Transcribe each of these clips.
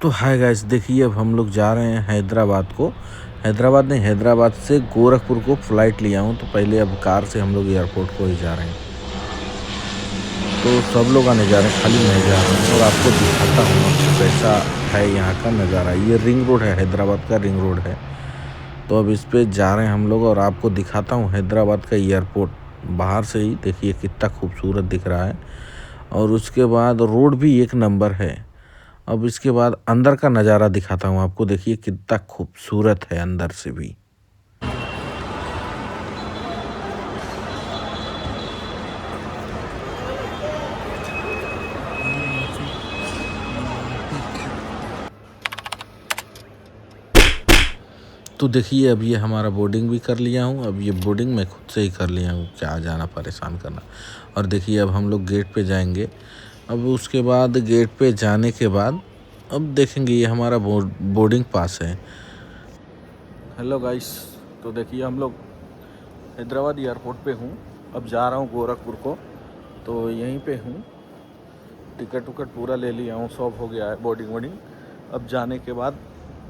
तो hi guys, देखिए अब हम लोग जा रहे हैं हैदराबाद को। हैदराबाद नहीं, हैदराबाद से गोरखपुर को फ़्लाइट लिया हूँ। तो पहले अब कार से हम लोग एयरपोर्ट को ही जा रहे हैं। तो सब लोग आने जा रहे हैं, खाली मैं जा रहा हूँ और आपको दिखाता हूँ आपको कैसा है यहाँ का नज़ारा। ये रिंग रोड है, हैदराबाद का रिंग रोड है। तो अब इस पे जा रहे हैं हम लोग और आपको दिखाता हूँ हैदराबाद का एयरपोर्ट। बाहर से ही देखिए कितना खूबसूरत दिख रहा है और उसके बाद रोड भी एक नंबर है। अब इसके बाद अंदर का नज़ारा दिखाता हूँ आपको, देखिए कितना खूबसूरत है अंदर से भी। तो देखिए अब ये हमारा बोर्डिंग भी कर लिया हूँ। अब ये बोर्डिंग मैं खुद से ही कर लिया हूँ, क्या जाना परेशान करना। और देखिए अब हम लोग गेट पे जाएंगे। अब उसके बाद गेट पे जाने के बाद अब देखेंगे, ये हमारा बोर्डिंग पास है। हेलो गाइस, तो देखिए हम लोग हैदराबाद एयरपोर्ट पे हूँ। अब जा रहा हूँ गोरखपुर को, तो यहीं पे हूँ। टिकट उकट पूरा ले लिया हूँ, सब हो गया है बोर्डिंग वोर्डिंग। अब जाने के बाद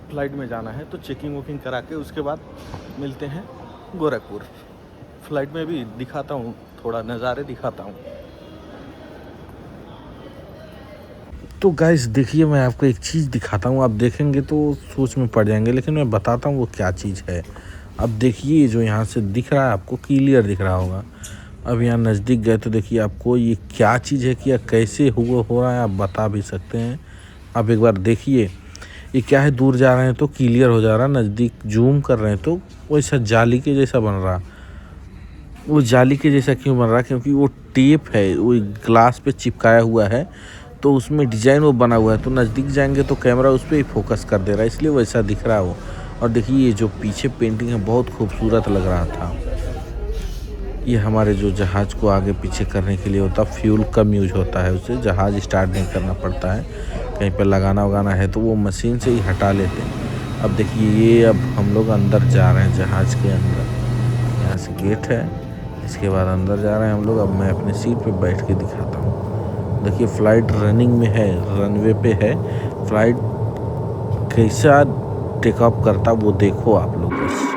फ़्लाइट में जाना है, तो चेकिंग वोकिंग करा के उसके बाद मिलते हैं गोरखपुर। फ़्लाइट में भी दिखाता हूँ, थोड़ा नज़ारे दिखाता हूँ। तो गाइस देखिए, मैं आपको एक चीज़ दिखाता हूँ, आप देखेंगे तो सोच में पड़ जाएंगे, लेकिन मैं बताता हूँ वो क्या चीज़ है। अब देखिए जो यहाँ से दिख रहा है आपको, क्लियर दिख रहा होगा। अब यहाँ नज़दीक गए तो देखिए आपको ये क्या चीज़ है कि या कैसे हुआ हो रहा है, आप बता भी सकते हैं। आप एक बार देखिए ये क्या है, दूर जा रहे हैं तो क्लियर हो जा रहा, नज़दीक जूम कर रहे हैं तो वैसा जाली के जैसा बन रहा। वो जाली के जैसा क्यों बन रहा, क्योंकि वो टेप है, वो ग्लास पे चिपकाया हुआ है, तो उसमें डिज़ाइन वो बना हुआ है। तो नज़दीक जाएंगे तो कैमरा उस पर ही फोकस कर दे रहा है, इसलिए वैसा दिख रहा है वो। और देखिए ये जो पीछे पेंटिंग है बहुत खूबसूरत लग रहा था। ये हमारे जो जहाज़ को आगे पीछे करने के लिए होता, फ्यूल कम यूज होता है, उससे जहाज़ स्टार्ट नहीं करना पड़ता है। कहीं पर लगाना वगाना है तो वो मशीन से ही हटा लेते हैं। अब देखिए ये अब हम लोग अंदर जा रहे हैं जहाज़ के अंदर। यहाँ से गेट है, इसके बाद अंदर जा रहे हैं हम लोग। अब मैं अपने सीट पे बैठ के दिखाता हूँ। देखिए फ़्लाइट रनिंग में है, रनवे पे है। फ़्लाइट कैसा टेक ऑफ करता वो देखो आप लोग बस।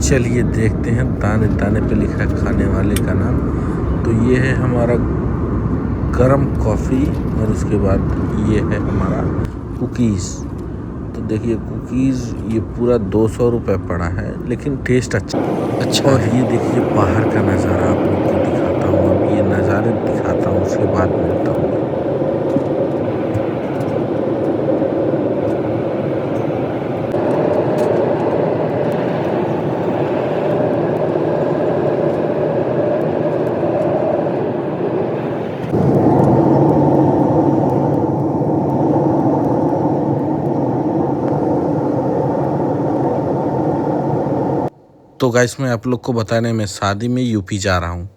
चलिए देखते हैं, दाने दाने पे लिखा है खाने वाले का नाम। तो ये है हमारा गरम कॉफ़ी और उसके बाद ये है हमारा कुकीज़। तो देखिए कुकीज़ ये पूरा 200 रुपये पड़ा है, लेकिन टेस्ट अच्छा। और ये देखिए बाहर का नज़ारा आप लोग को दिखाता हूँ। अब ये नज़ारे दिखाता हूँ, उसके बाद मिलता हूँ। तो गाइस मैं आप लोग को बताने, मैं शादी में यूपी जा रहा हूँ।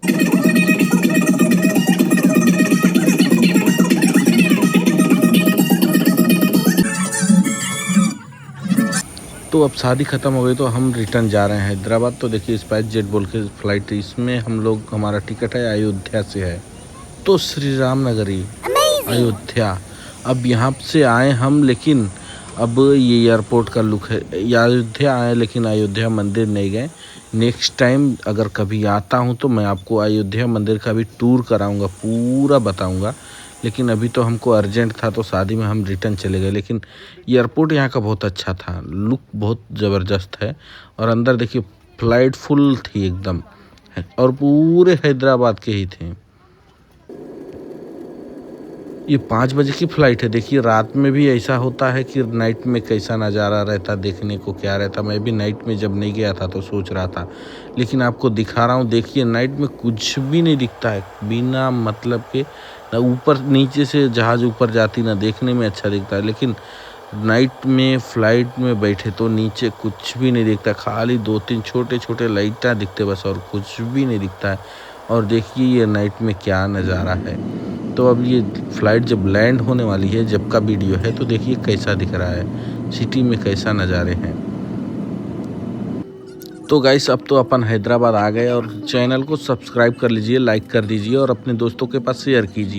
तो अब शादी ख़त्म हो गई तो हम रिटर्न जा रहे हैं हैदराबाद। तो देखिए स्पाइस जेट बोल के फ़्लाइट, इसमें हम लोग, हमारा टिकट है अयोध्या से है, तो श्री राम नगरी अयोध्या। अब यहाँ से आए हम, लेकिन अब ये एयरपोर्ट का लुक है। अयोध्या आए लेकिन अयोध्या मंदिर नहीं गए। नेक्स्ट टाइम अगर कभी आता हूँ तो मैं आपको अयोध्या मंदिर का भी टूर कराऊंगा, पूरा बताऊंगा। लेकिन अभी तो हमको अर्जेंट था तो शादी में हम रिटर्न चले गए। लेकिन एयरपोर्ट यहाँ का बहुत अच्छा था, लुक बहुत ज़बरदस्त है। और अंदर देखिए फ़्लाइट फुल थी एकदम, और पूरे हैदराबाद के ही थे। ये 5 बजे की फ़्लाइट है। देखिए रात में भी ऐसा होता है कि नाइट में कैसा नज़ारा रहता, देखने को क्या रहता। मैं भी नाइट में जब नहीं गया था तो सोच रहा था, लेकिन आपको दिखा रहा हूँ। देखिए नाइट में कुछ भी नहीं दिखता है, बिना मतलब के। ना ऊपर नीचे से जहाज़ ऊपर जाती, ना देखने में अच्छा दिखता है, लेकिन नाइट में फ़्लाइट में बैठे तो नीचे कुछ भी नहीं दिखता, खाली 2-3 छोटे-छोटे लाइटें दिखते बस, और कुछ भी नहीं दिखता है। और देखिए ये नाइट में क्या नज़ारा है। तो अब ये फ़्लाइट जब लैंड होने वाली है, जब का वीडियो है, तो देखिए कैसा दिख रहा है, सिटी में कैसा नज़ारे हैं। तो गाइस अब तो अपन हैदराबाद आ गए, और चैनल को सब्सक्राइब कर लीजिए, लाइक कर दीजिए और अपने दोस्तों के पास शेयर कीजिए।